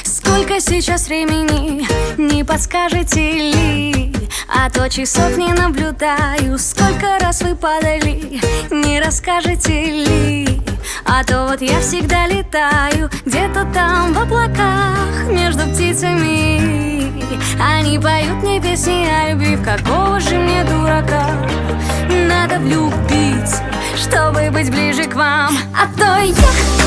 Сколько сейчас времени, не подскажете ли? А то часов не наблюдаю. Сколько раз вы падали, не расскажете ли? А то вот я всегда летаю где-то там в облаках между птицами. Они поют мне песни о любви, в какого же мне дурака надо влюбиться, чтобы быть ближе к вам. А то я